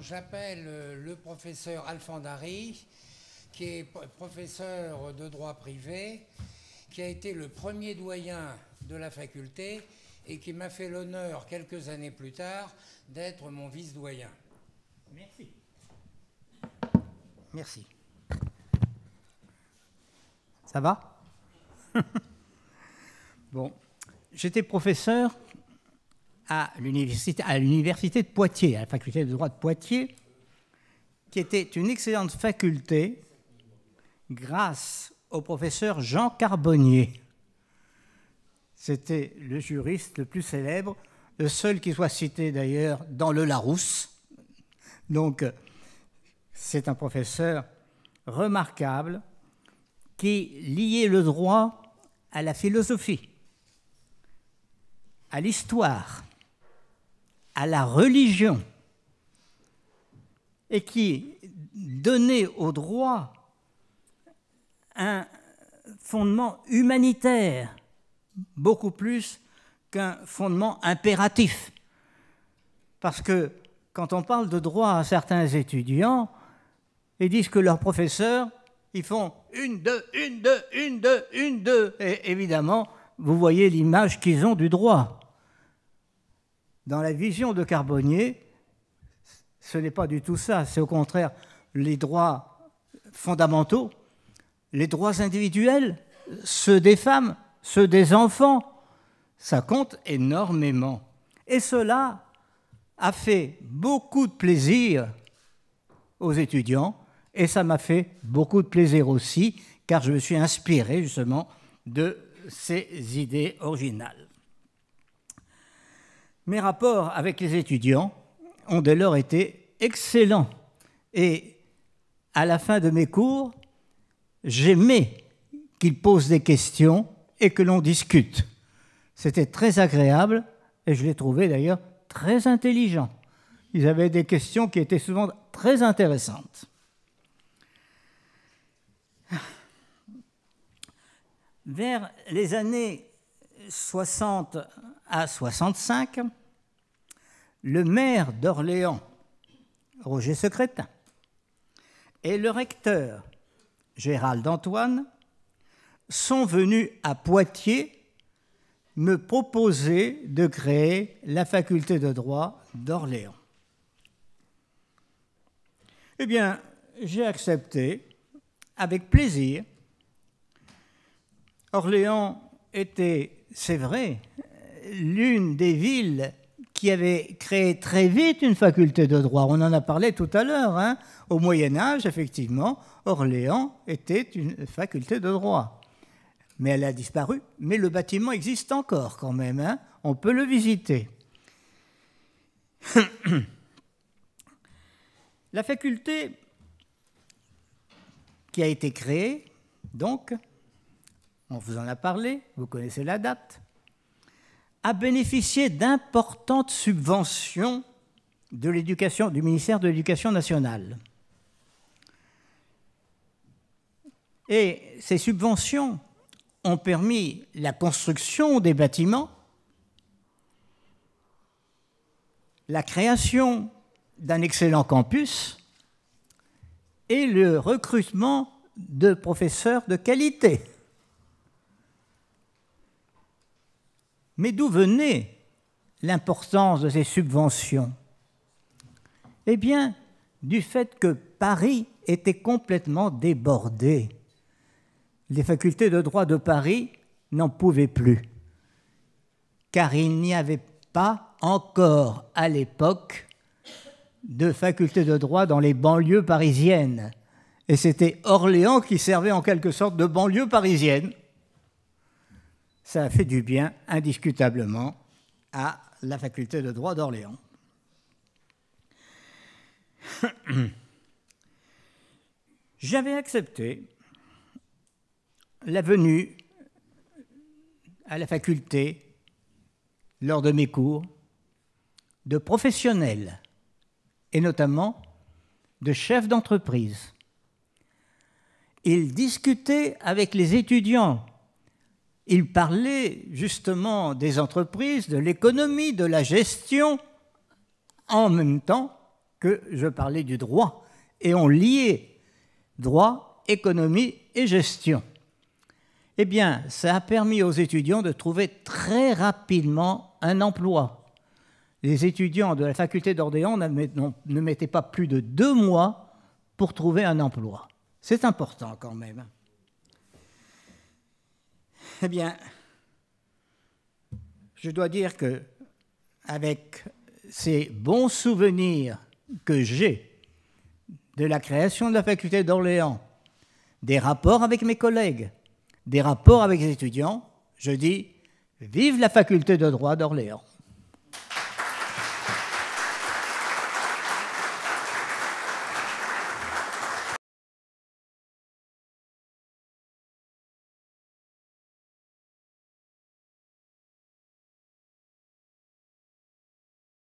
j'appelle le professeur Alfandari, qui est professeur de droit privé, qui a été le premier doyen de la faculté et qui m'a fait l'honneur, quelques années plus tard, d'être mon vice-doyen. Merci. Merci. Ça va? Bon, j'étais professeur à l'université de Poitiers, à la faculté de droit de Poitiers, qui était une excellente faculté grâce au professeur Jean Carbonnier. C'était le juriste le plus célèbre, le seul qui soit cité d'ailleurs dans le Larousse. Donc, c'est un professeur remarquable qui liait le droit à la philosophie, à l'histoire, à la religion, et qui donnait au droit un fondement humanitaire, beaucoup plus qu'un fondement impératif. Parce que quand on parle de droit à certains étudiants, ils disent que leurs professeurs, ils font une, deux, une, deux, une, deux, une, deux. Et évidemment, vous voyez l'image qu'ils ont du droit. Dans la vision de Carbonnier, ce n'est pas du tout ça. C'est au contraire les droits fondamentaux, les droits individuels, ceux des femmes, ceux des enfants. Ça compte énormément. Et cela a fait beaucoup de plaisir aux étudiants. Et ça m'a fait beaucoup de plaisir aussi, car je me suis inspiré justement de ces idées originales. Mes rapports avec les étudiants ont dès lors été excellents. Et à la fin de mes cours, j'aimais qu'ils posent des questions et que l'on discute. C'était très agréable et je les trouvais d'ailleurs très intelligents. Ils avaient des questions qui étaient souvent très intéressantes. Vers les années 60 à 65, le maire d'Orléans, Roger Secrétin, et le recteur, Gérald Antoine, sont venus à Poitiers me proposer de créer la faculté de droit d'Orléans. Eh bien, j'ai accepté avec plaisir. Orléans était, c'est vrai, l'une des villes qui avait créé très vite une faculté de droit. On en a parlé tout à l'heure. Hein. Au Moyen-Âge, effectivement, Orléans était une faculté de droit. Mais elle a disparu. Mais le bâtiment existe encore quand même. Hein. On peut le visiter. La faculté qui a été créée, donc, on vous en a parlé, vous connaissez la date, a bénéficié d'importantes subventions de l'éducation, du ministère de l'Éducation nationale. Et ces subventions ont permis la construction des bâtiments, la création d'un excellent campus et le recrutement de professeurs de qualité. Mais d'où venait l'importance de ces subventions? Eh bien, du fait que Paris était complètement débordé. Les facultés de droit de Paris n'en pouvaient plus, car il n'y avait pas encore à l'époque de facultés de droit dans les banlieues parisiennes. Et c'était Orléans qui servait en quelque sorte de banlieue parisienne. Ça a fait du bien, indiscutablement, à la faculté de droit d'Orléans. J'avais accepté la venue à la faculté, lors de mes cours, de professionnels, et notamment de chefs d'entreprise. Ils discutaient avec les étudiants. Ils parlaient justement des entreprises, de l'économie, de la gestion, en même temps que je parlais du droit, et on liait droit, économie et gestion. Eh bien, ça a permis aux étudiants de trouver très rapidement un emploi. Les étudiants de la faculté d'Orléans ne mettaient pas plus de 2 mois pour trouver un emploi. C'est important quand même. Eh bien, je dois dire que, avec ces bons souvenirs que j'ai de la création de la faculté d'Orléans, des rapports avec mes collègues, des rapports avec les étudiants, je dis vive la faculté de droit d'Orléans.